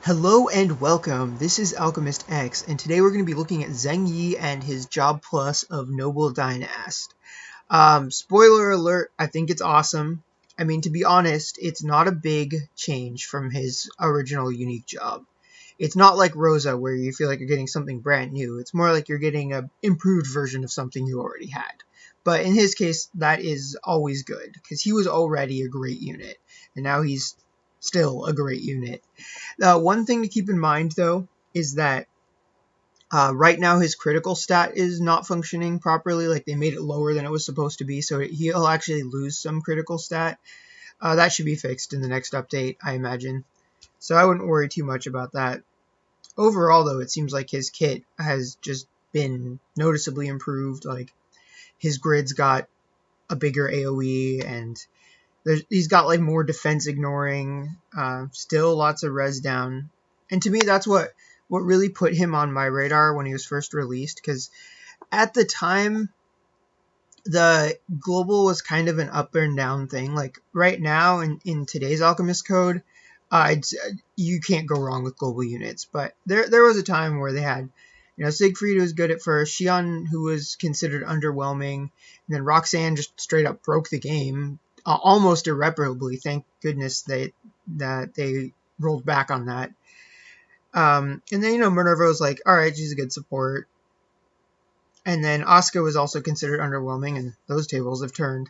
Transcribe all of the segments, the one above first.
Hello and welcome, this is Alchemistexe, and today we're going to be looking at Zheng Yi and his Job Plus of Noble Dynast. Spoiler alert, I think it's awesome. I mean, to be honest, it's not a big change from his original unique job. It's not like Rosa where you feel like you're getting something brand new. It's more like you're getting an improved version of something you already had. But in his case, that is always good, because he was already a great unit, and now he's still a great unit. One thing to keep in mind, though, is that right now his critical stat is not functioning properly. Like, they made it lower than it was supposed to be, so he'll actually lose some critical stat. That should be fixed in the next update, I imagine. So I wouldn't worry too much about that. Overall, though, it seems like his kit has just been noticeably improved. Like, his grid's got a bigger AoE, and he's got like more defense ignoring, still lots of res down. And to me, that's what really put him on my radar when he was first released, because at the time, the global was kind of an up and down thing. Like right now in today's Alchemist Code, you can't go wrong with global units. But there was a time where they had, Siegfried was good at first, Xion, who was considered underwhelming, and then Roxanne just straight up broke the game. Almost irreparably. Thank goodness that they rolled back on that. And then, Minerva was like, alright, she's a good support. And then Asuka was also considered underwhelming, and those tables have turned.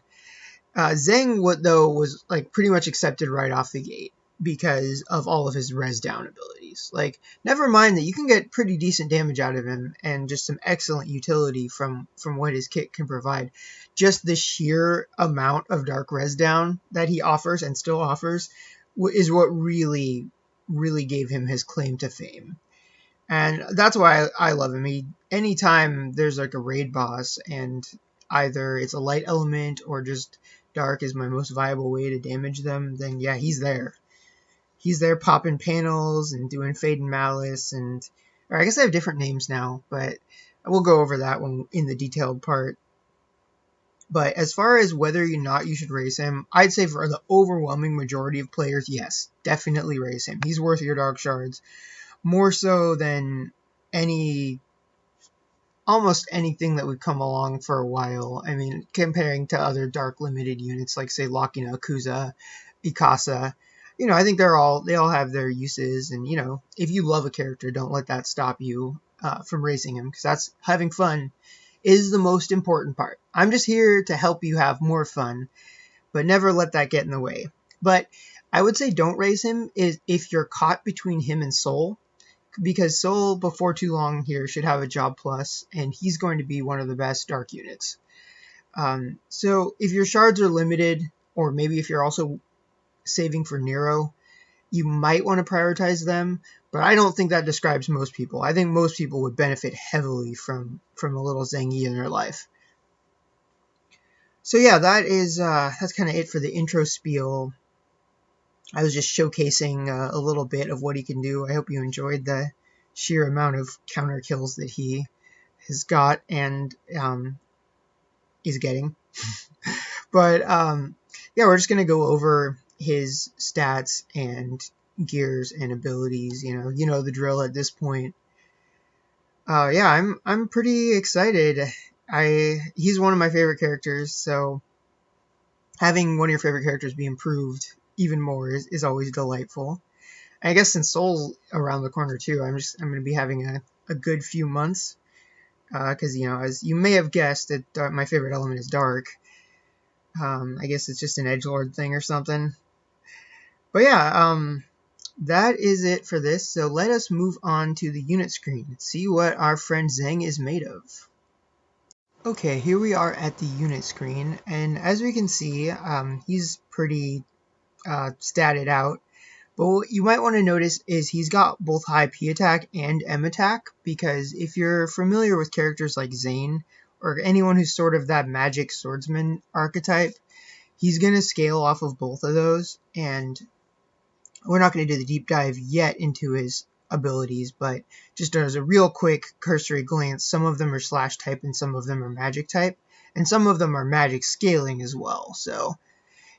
Zheng, though, was like pretty much accepted right off the gate because of all of his res down abilities. Like, never mind that you can get pretty decent damage out of him and just some excellent utility from what his kit can provide. Just the sheer amount of dark res down that he offers and still offers is what really, really gave him his claim to fame. And that's why I love him. Anytime there's like a raid boss and either it's a light element or just dark is my most viable way to damage them, then yeah, he's there. He's there popping panels and doing Fade and Malice, or I guess I have different names now, but we'll go over that one in the detailed part. But as far as whether or not you should raise him, I'd say for the overwhelming majority of players, yes, definitely raise him. He's worth your dark shards. More so than almost anything that would come along for a while. I mean, comparing to other dark limited units like, say, Lakina, Akuza, Ikasa, I think they all have their uses, and, if you love a character, don't let that stop you from raising him, because that's having fun is the most important part. I'm just here to help you have more fun, but never let that get in the way. But I would say don't raise him if you're caught between him and Soul, because Soul, before too long here, should have a Job Plus, and he's going to be one of the best dark units. So if your shards are limited, or maybe if you're also saving for Nero, you might want to prioritize them, but I don't think that describes most people. I think most people would benefit heavily from a little Zheng Yi in their life. So yeah, that's kind of it for the intro spiel. I was just showcasing a little bit of what he can do. I hope you enjoyed the sheer amount of counter kills that he has got and is getting. But yeah, we're just going to go over his stats and gears and abilities. You know the drill at this point. Yeah, I'm pretty excited. He's one of my favorite characters, so having one of your favorite characters be improved even more is always delightful. I guess since Soul's around the corner too, I'm going to be having a good few months, because as you may have guessed, that my favorite element is dark. I guess it's just an edgelord thing or something. But yeah, that is it for this. So let us move on to the unit screen and see what our friend Zheng is made of. Okay, here we are at the unit screen, and as we can see, he's pretty statted out. But what you might want to notice is he's got both high P attack and M attack, because if you're familiar with characters like Zane, or anyone who's sort of that magic swordsman archetype, he's going to scale off of both of those, and we're not going to do the deep dive yet into his abilities, but just as a real quick cursory glance, some of them are slash type and some of them are magic type, and some of them are magic scaling as well, so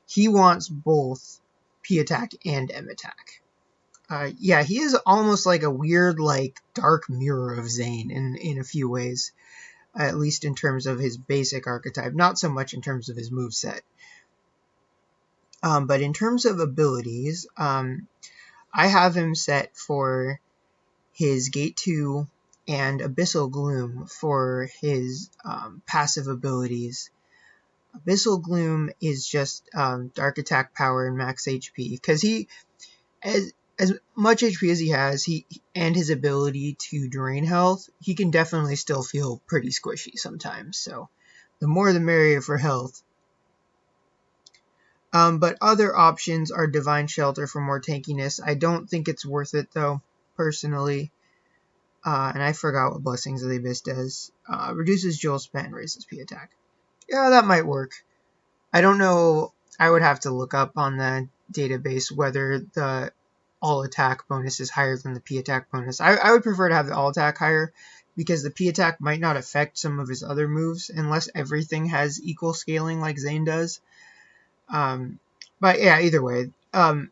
he wants both P attack and M attack. Yeah, he is almost like a weird, like, dark mirror of Zane in a few ways, at least in terms of his basic archetype, not so much in terms of his moveset. But in terms of abilities, I have him set for his Gate 2 and Abyssal Gloom for his passive abilities. Abyssal Gloom is just dark attack power and max HP, because he, as much HP as he has, and his ability to drain health, he can definitely still feel pretty squishy sometimes. So the more the merrier for health. But other options are Divine Shelter for more tankiness. I don't think it's worth it though, personally. And I forgot what Blessings of the Abyss does. Reduces Jewel Spend, raises P attack. Yeah, that might work. I don't know. I would have to look up on the database whether the all attack bonus is higher than the P attack bonus. I would prefer to have the all attack higher, because the P attack might not affect some of his other moves unless everything has equal scaling like Zane does. But yeah, either way,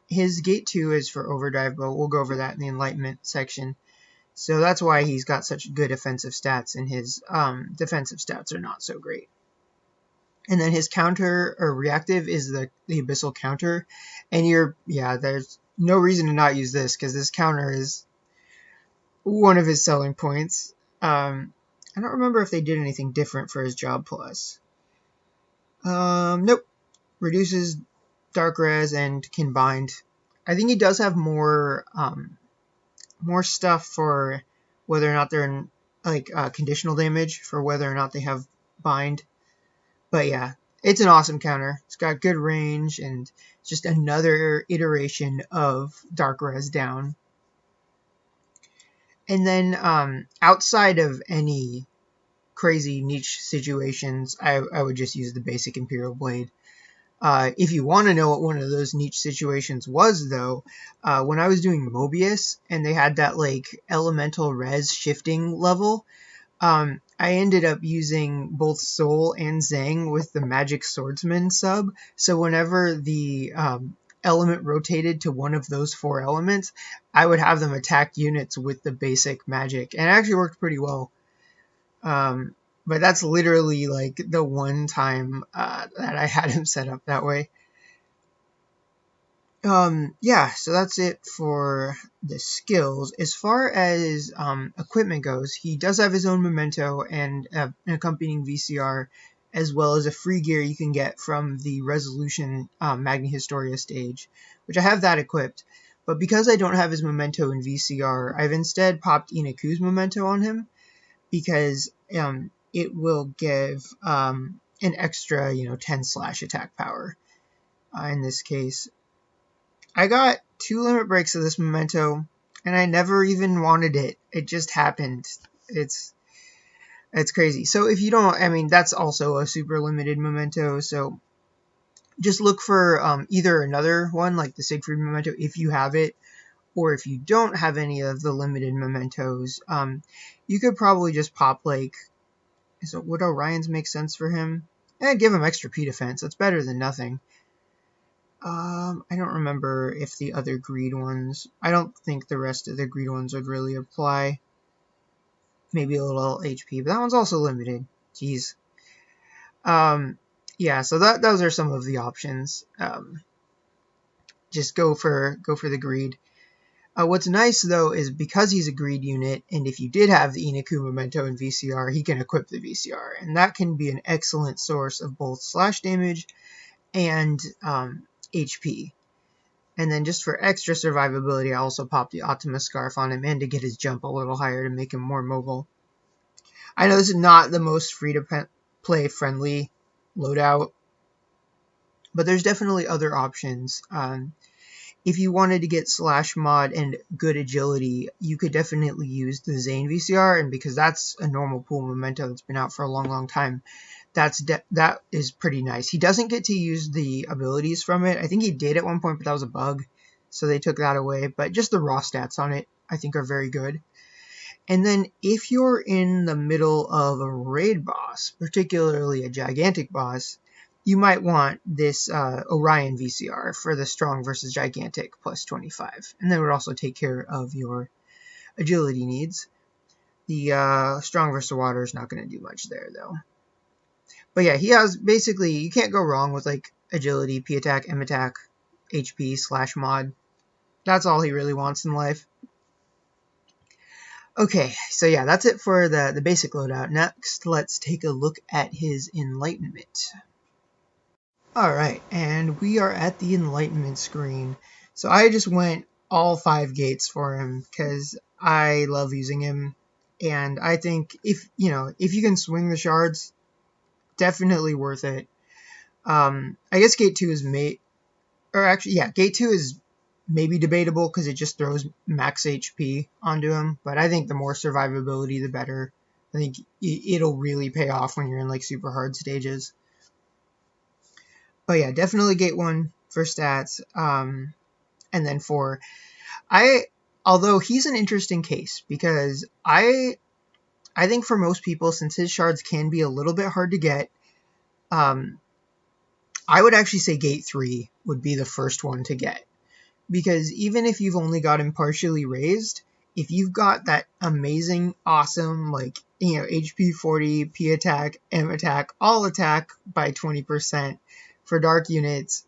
his Gate 2 is for Overdrive, but we'll go over that in the Enlightenment section. So that's why he's got such good offensive stats, and his defensive stats are not so great. And then his counter, or reactive, is the Abyssal counter. And there's no reason to not use this, because this counter is one of his selling points. I don't remember if they did anything different for his Job Plus. Nope. Reduces Dark Res and can bind. I think he does have more stuff for whether or not they're in, like, conditional damage, for whether or not they have bind. But yeah, it's an awesome counter. It's got good range, and just another iteration of Dark Res down. And then outside of any crazy niche situations, I would just use the basic Imperial Blade. If you want to know what one of those niche situations was, though, when I was doing Mobius and they had that, like, elemental res shifting level, I ended up using both Soul and Zhang with the Magic Swordsman sub. So whenever the element rotated to one of those 4 elements, I would have them attack units with the basic magic, and it actually worked pretty well. But that's literally, like, the one time that I had him set up that way. Yeah, so that's it for the skills. As far as equipment goes, he does have his own memento and an accompanying VCR, as well as a free gear you can get from the Resolution Magna Historia stage, which I have that equipped. But because I don't have his memento and VCR, I've instead popped Inaku's memento on him, because it will give an extra, 10 slash attack power in this case. I got 2 limit breaks of this memento, and I never even wanted it. It just happened. It's crazy. So if you don't, that's also a super limited memento, so just look for either another one, like the Siegfried memento, if you have it, or if you don't have any of the limited mementos, you could probably just pop, like, so would Orion's make sense for him? Give him extra P defense. That's better than nothing. I don't remember if the other greed ones, I don't think the rest of the greed ones would really apply. Maybe a little HP, but that one's also limited. Jeez. Yeah, so those are some of the options. Just go for the greed. What's nice, though, is because he's a greed unit, and if you did have the Inaku memento and VCR, he can equip the VCR, and that can be an excellent source of both slash damage and HP. And then just for extra survivability, I also popped the Optimus Scarf on him, and to get his jump a little higher to make him more mobile. I know this is not the most free-to-play friendly loadout, but there's definitely other options. If you wanted to get slash mod and good agility, you could definitely use the Zane VCR, and because that's a normal pool memento that's been out for a long time, that is pretty nice. He doesn't get to use the abilities from it. I think he did at one point, but that was a bug, so they took that away. But just the raw stats on it, I think, are very good. And then if you're in the middle of a raid boss, particularly a gigantic boss, you might want this Orion VCR for the strong versus gigantic plus 25. And that would also take care of your agility needs. The strong versus water is not going to do much there, though. But yeah, he has basically, you can't go wrong with like agility, P attack, M attack, HP / mod. That's all he really wants in life. Okay, so yeah, that's it for the basic loadout. Next, let's take a look at his Enlightenment. Alright, and we are at the Enlightenment screen. So I just went all 5 gates for him because I love using him. And I think if you can swing the shards, definitely worth it. I guess gate 2 is gate 2 is maybe debatable because it just throws max HP onto him, but I think the more survivability, the better. I think it'll really pay off when you're in like super hard stages. But yeah, definitely gate 1 for stats, and then for although he's an interesting case because I think for most people, since his shards can be a little bit hard to get, I would actually say gate 3 would be the first one to get. Because even if you've only got him partially raised, if you've got that amazing, awesome, like, HP 40, P attack, M attack, all attack by 20% for dark units,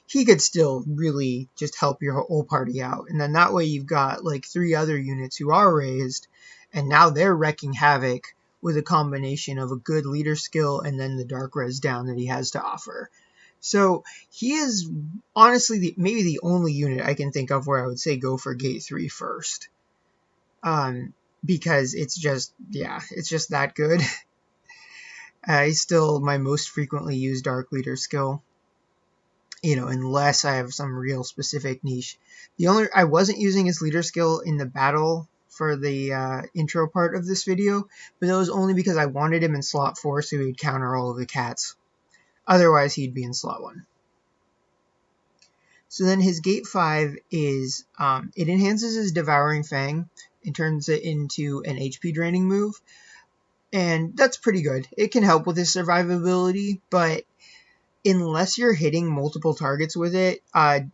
he could still really just help your whole party out. And then that way you've got like 3 other units who are raised, and now they're wrecking havoc with a combination of a good leader skill and then the dark res down that he has to offer. So he is honestly maybe the only unit I can think of where I would say go for gate 3 first. Because it's just that good. He's still my most frequently used dark leader skill. Unless I have some real specific niche. I wasn't using his leader skill in the battle for the intro part of this video, but that was only because I wanted him in slot 4 so he would counter all of the cats. Otherwise, he'd be in slot 1. So then his gate 5 is, it enhances his Devouring Fang and turns it into an HP draining move. And that's pretty good. It can help with his survivability, but unless you're hitting multiple targets with it, I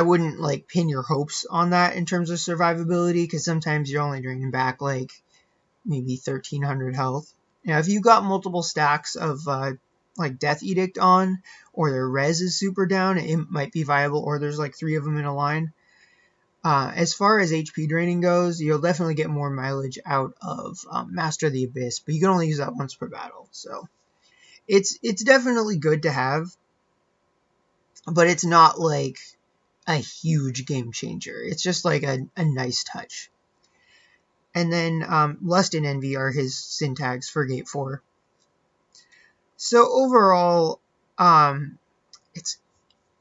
wouldn't like pin your hopes on that in terms of survivability, because sometimes you're only draining back like maybe 1300 health. Now, if you got multiple stacks of like Death Edict on, or their res is super down, it might be viable, or there's like 3 of them in a line. As far as HP draining goes, you'll definitely get more mileage out of Master of the Abyss, but you can only use that once per battle, so it's definitely good to have, but it's not like a huge game changer. It's just like a nice touch. And then Lust and Envy are his syntags for gate 4. So overall, I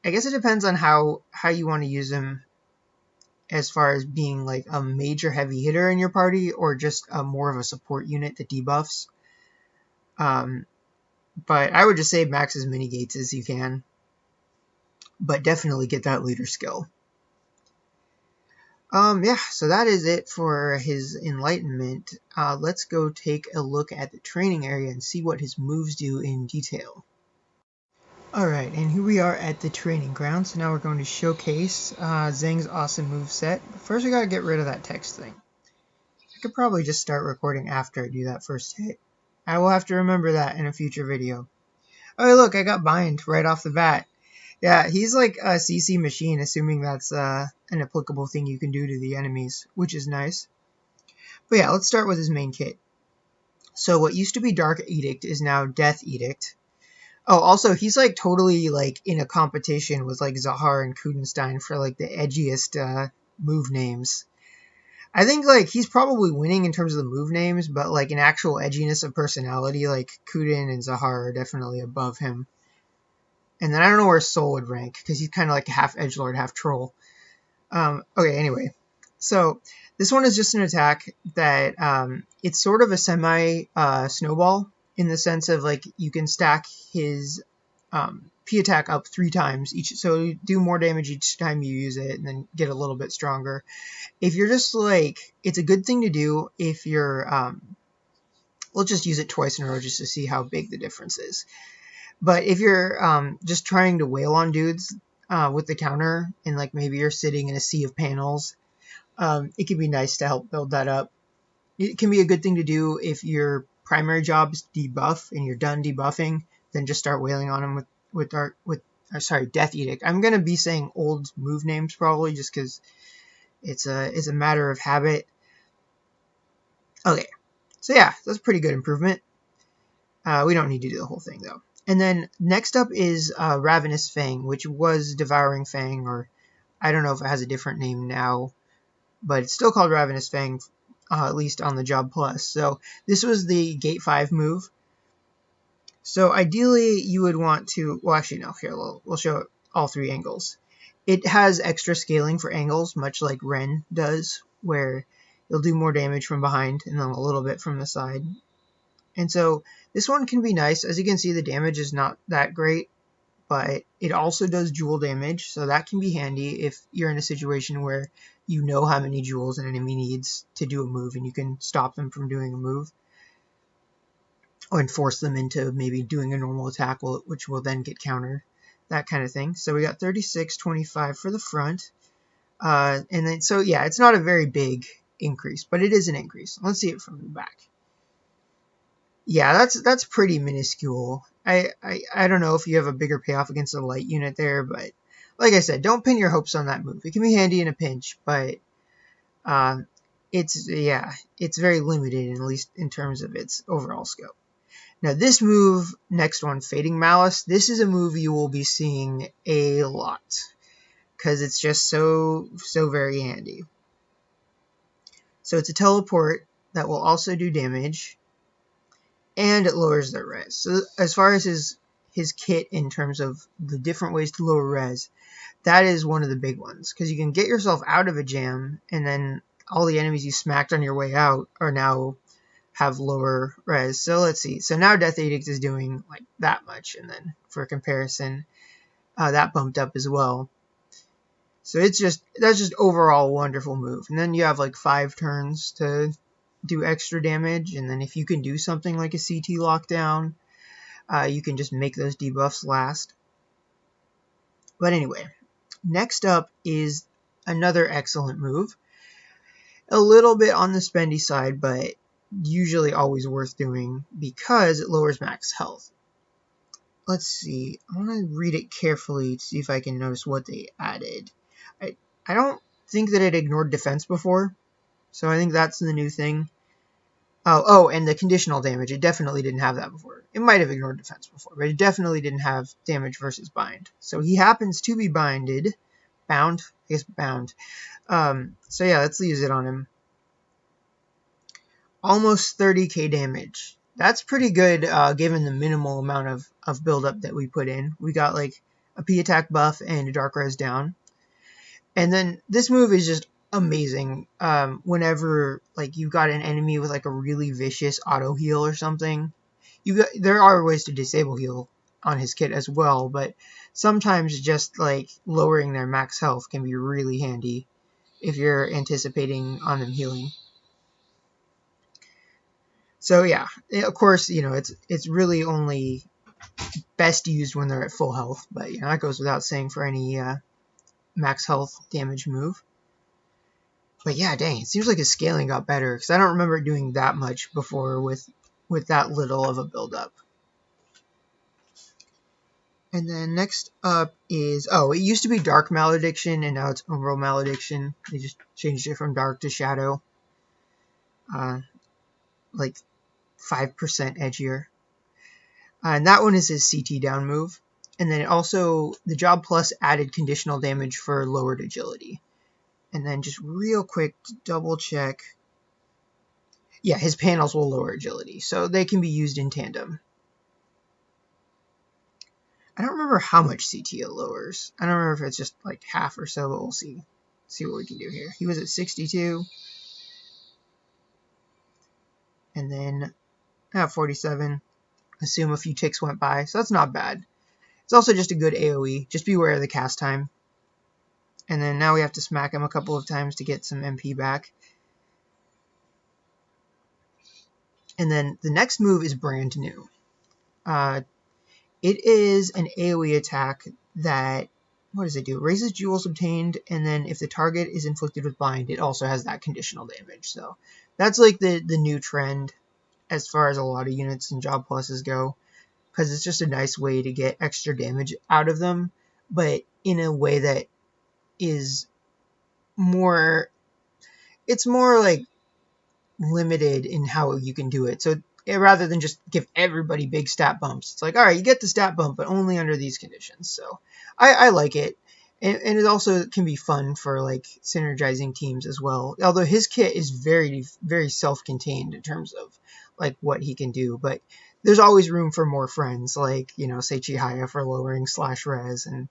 guess it depends on how you want to use him, as far as being like a major heavy hitter in your party or just more of a support unit that debuffs. But I would just say max as many gates as you can, but definitely get that leader skill. Yeah, so that is it for his Enlightenment. Let's go take a look at the training area and see what his moves do in detail. Alright, and here we are at the training ground, so now we're going to showcase Zheng's awesome moveset. First we gotta get rid of that text thing. I could probably just start recording after I do that first hit. I will have to remember that in a future video. Oh look, I got bind right off the bat. Yeah, he's like a CC machine, assuming that's an applicable thing you can do to the enemies, which is nice. But yeah, let's start with his main kit. So what used to be Dark Edict is now Death Edict. Oh, also, he's like totally like in a competition with like Zahar and Kudenstein for like the edgiest move names. I think like he's probably winning in terms of the move names, but like in actual edginess of personality, like Kuden and Zahar are definitely above him. And then I don't know where Soul would rank, because he's kind of like half edgelord, half troll. Okay, anyway. So this one is just an attack that it's sort of a semi-snowball in the sense of like you can stack his P attack up 3 times each, so you do more damage each time you use it and then get a little bit stronger. If you're just like, it's a good thing to do if you're, we'll just use it twice in a row just to see how big the difference is. But if you're just trying to wail on dudes with the counter, and like maybe you're sitting in a sea of panels, it can be nice to help build that up. It can be a good thing to do if your primary job is debuff and you're done debuffing, then just start wailing on them with Death Edict. I'm gonna be saying old move names probably just because it's a matter of habit. Okay, so yeah, that's a pretty good improvement. We don't need to do the whole thing though. And then next up is Ravenous Fang, which was Devouring Fang, or I don't know if it has a different name now, but it's still called Ravenous Fang, at least on the Job Plus. So this was the Gate 5 move. So ideally you would want to, well actually no, here we'll show all three angles. It has extra scaling for angles, much like Ren does, where you'll do more damage from behind and then a little bit from the side. And so this one can be nice. As you can see, the damage is not that great, but it also does jewel damage, so that can be handy if you're in a situation where you know how many jewels an enemy needs to do a move and you can stop them from doing a move, or force them into maybe doing a normal attack, which will then get countered, that kind of thing. So we got 36, 25 for the front, and then so yeah, it's not a very big increase, but it is an increase. Let's see it from the back. Yeah, that's pretty minuscule. I don't know if you have a bigger payoff against a light unit there, but like I said, don't pin your hopes on that move. It can be handy in a pinch, but it's very limited, at least in terms of its overall scope. Now this move, next one, Fading Malice, this is a move you will be seeing a lot because it's just so very handy. So it's a teleport that will also do damage, and it lowers their res. So as far as his kit in terms of the different ways to lower res, that is one of the big ones, because you can get yourself out of a jam, and then all the enemies you smacked on your way out are now have lower res. So let's see. So now Death Edict is doing like that much, and then for comparison, that bumped up as well. So that's just overall a wonderful move. And then you have like 5 turns to do extra damage, and then if you can do something like a CT lockdown, you can just make those debuffs last. But anyway, next up is another excellent move. A little bit on the spendy side, but usually always worth doing because it lowers max health. Let's see. I want to read it carefully to see if I can notice what they added. I don't think that it ignored defense before, so I think that's the new thing. Oh, and the conditional damage. It definitely didn't have that before. It might have ignored defense before, but it definitely didn't have damage versus bind. So he happens to be binded. Bound? I guess bound. So yeah, let's use it on him. Almost 30k damage. That's pretty good given the minimal amount of buildup that we put in. We got like a P attack buff and a dark res down. And then this move is just amazing whenever like you've got an enemy with like a really vicious auto heal or something. There are ways to disable heal on his kit as well, but sometimes just like lowering their max health can be really handy if you're anticipating on them healing. So yeah, of course, you know, it's really only best used when they're at full health, but you know, that goes without saying for any max health damage move. But yeah, dang, it seems like his scaling got better, because I don't remember it doing that much before with that little of a build-up. And then next up is, it used to be Dark Malediction, and now it's Umbral Malediction. They just changed it from Dark to Shadow. Like 5% edgier. And that one is his CT down move. And then also, the Job Plus added conditional damage for lowered agility. And then just real quick to double check. Yeah, his panels will lower agility, so they can be used in tandem. I don't remember how much CT it lowers. I don't remember if it's just like half or so, but we'll see. See what we can do here. He was at 62. And then 47. Assume a few ticks went by, so that's not bad. It's also just a good AoE. Just beware of the cast time. And then now we have to smack him a couple of times to get some MP back. And then the next move is brand new. It is an AoE attack that, what does it do? Raises jewels obtained, and then if the target is inflicted with bind, it also has that conditional damage. So that's like the new trend as far as a lot of units and job pluses go, because it's just a nice way to get extra damage out of them, but in a way that is more, it's more like limited in how you can do it. So rather than just give everybody big stat bumps, it's like, all right, you get the stat bump, but only under these conditions. So I like it. And it also can be fun for like synergizing teams as well. Although his kit is very, very self-contained in terms of like what he can do, but there's always room for more friends, like, you know, say Chihaya for lowering /res, and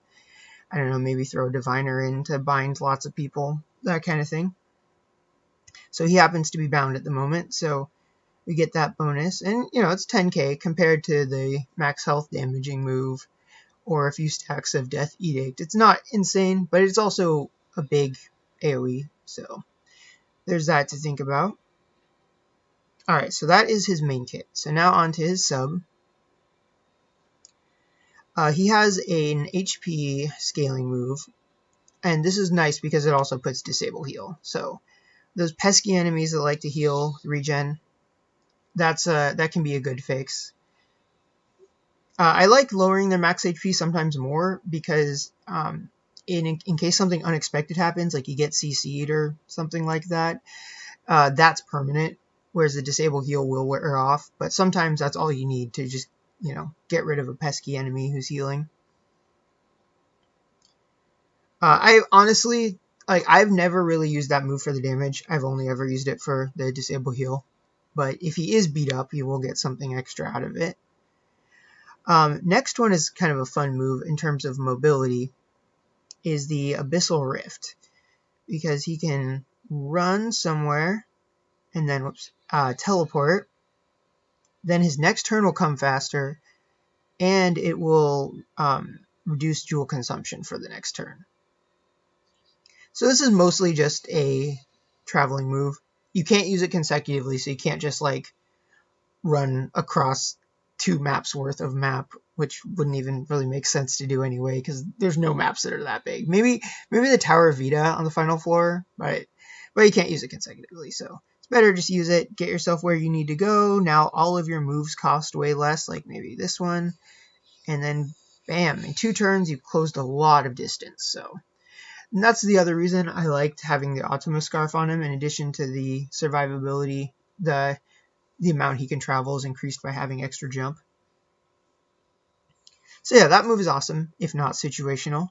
I don't know, maybe throw Diviner in to bind lots of people, that kind of thing. So he happens to be bound at the moment, so we get that bonus. And, you know, it's 10k compared to the max health damaging move or a few stacks of Death Edict. It's not insane, but it's also a big AoE, so there's that to think about. Alright, so that is his main kit. So now on to his sub. He has an HP scaling move, and this is nice because it also puts Disable Heal. So those pesky enemies that like to heal, regen, that can be a good fix. I like lowering their max HP sometimes more because in case something unexpected happens, like you get CC'd or something like that, that's permanent, whereas the Disable Heal will wear off. But sometimes that's all you need to just, you know, get rid of a pesky enemy who's healing. I honestly, like, I've never really used that move for the damage. I've only ever used it for the Disable Heal. But if he is beat up, you will get something extra out of it. Next one is kind of a fun move in terms of mobility, is the Abyssal Rift, because he can run somewhere and then teleport. Then his next turn will come faster, and it will reduce jewel consumption for the next turn. So this is mostly just a traveling move. You can't use it consecutively, so you can't just like run across 2 maps worth of map, which wouldn't even really make sense to do anyway, because there's no maps that are that big. Maybe the Tower of Vita on the final floor, but you can't use it consecutively, so it's better just use it, get yourself where you need to go. Now all of your moves cost way less, like maybe this one, and then bam, in 2 turns you've closed a lot of distance. So and that's the other reason I liked having the Optimus Scarf on him. In addition to the survivability, the amount he can travel is increased by having extra jump. So yeah, that move is awesome, if not situational.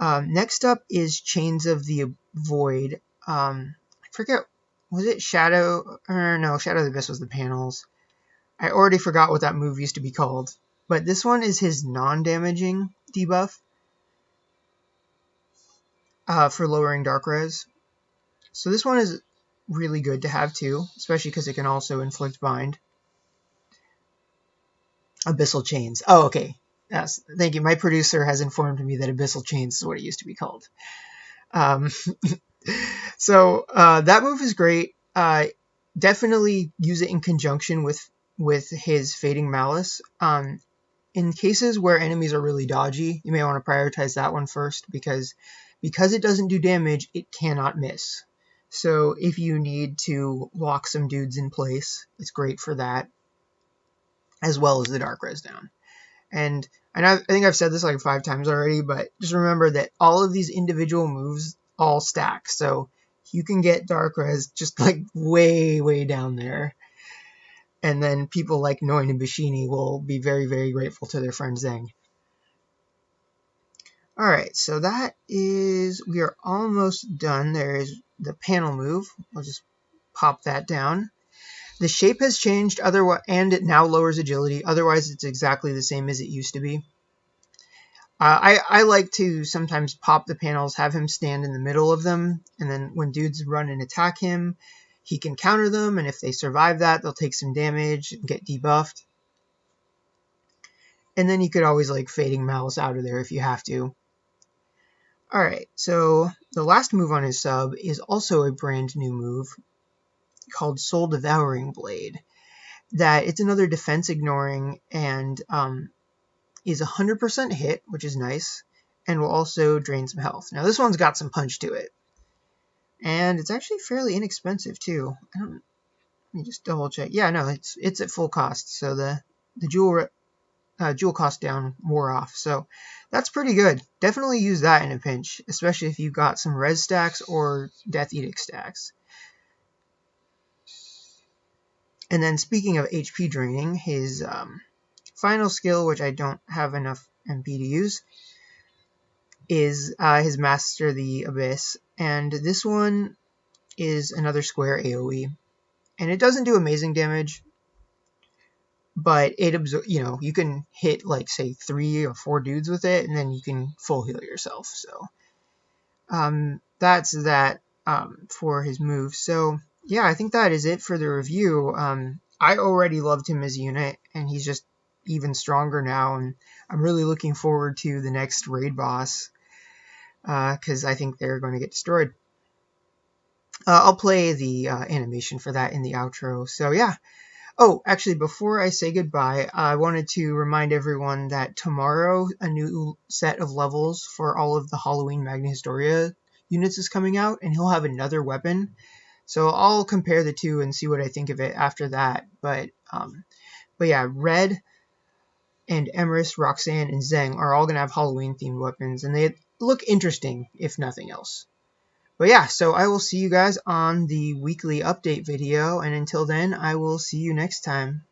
Next up is Chains of the Void. I forget, was it Shadow? Or no, Shadow of the Abyss was the panels. I already forgot what that move used to be called. But this one is his non-damaging debuff for lowering dark res. So this one is really good to have too, especially because it can also inflict bind. Abyssal Chains. Oh, okay. Yes, thank you. My producer has informed me that Abyssal Chains is what it used to be called. So that move is great. Definitely use it in conjunction with his Fading Malice. In cases where enemies are really dodgy, you may want to prioritize that one first, because it doesn't do damage, it cannot miss. So if you need to lock some dudes in place, it's great for that, as well as the dark res down. And I think I've said this like 5 times already, but just remember that all of these individual moves all stack. So you can get dark res just like way, way down there. And then people like Noin and Bashini will be very, very grateful to their friend Zheng. Alright, so we are almost done. There is the panel move. I'll just pop that down. The shape has changed, and it now lowers agility. Otherwise, it's exactly the same as it used to be. I like to sometimes pop the panels, have him stand in the middle of them, and then when dudes run and attack him, he can counter them, and if they survive that, they'll take some damage and get debuffed. And then you could always like Fading Malice out of there if you have to. Alright, so the last move on his sub is also a brand new move called Soul Devouring Blade. That it's another defense ignoring and is 100% hit, which is nice, and will also drain some health. Now this one's got some punch to it, and it's actually fairly inexpensive too. Let me just double check. Yeah, no, it's at full cost, so the jewel cost down wore off, so that's pretty good. Definitely use that in a pinch, especially if you've got some res stacks or Death Edict stacks. And then speaking of HP draining, his final skill, which I don't have enough MP to use, is his Master the Abyss, and this one is another square AoE, and it doesn't do amazing damage, but it you can hit like say 3 or 4 dudes with it, and then you can full heal yourself. So that's that for his move. So yeah, I think that is it for the review. I already loved him as a unit, and he's just even stronger now, and I'm really looking forward to the next raid boss, because I think they're going to get destroyed. I'll play the animation for that in the outro. So yeah. Oh, actually, before I say goodbye, I wanted to remind everyone that tomorrow a new set of levels for all of the Halloween Magna Historia units is coming out, and he'll have another weapon. So I'll compare the two and see what I think of it after that. But yeah, Red and Emerus, Roxanne, and Zheng are all going to have Halloween-themed weapons, and they look interesting, if nothing else. But yeah, so I will see you guys on the weekly update video, and until then, I will see you next time.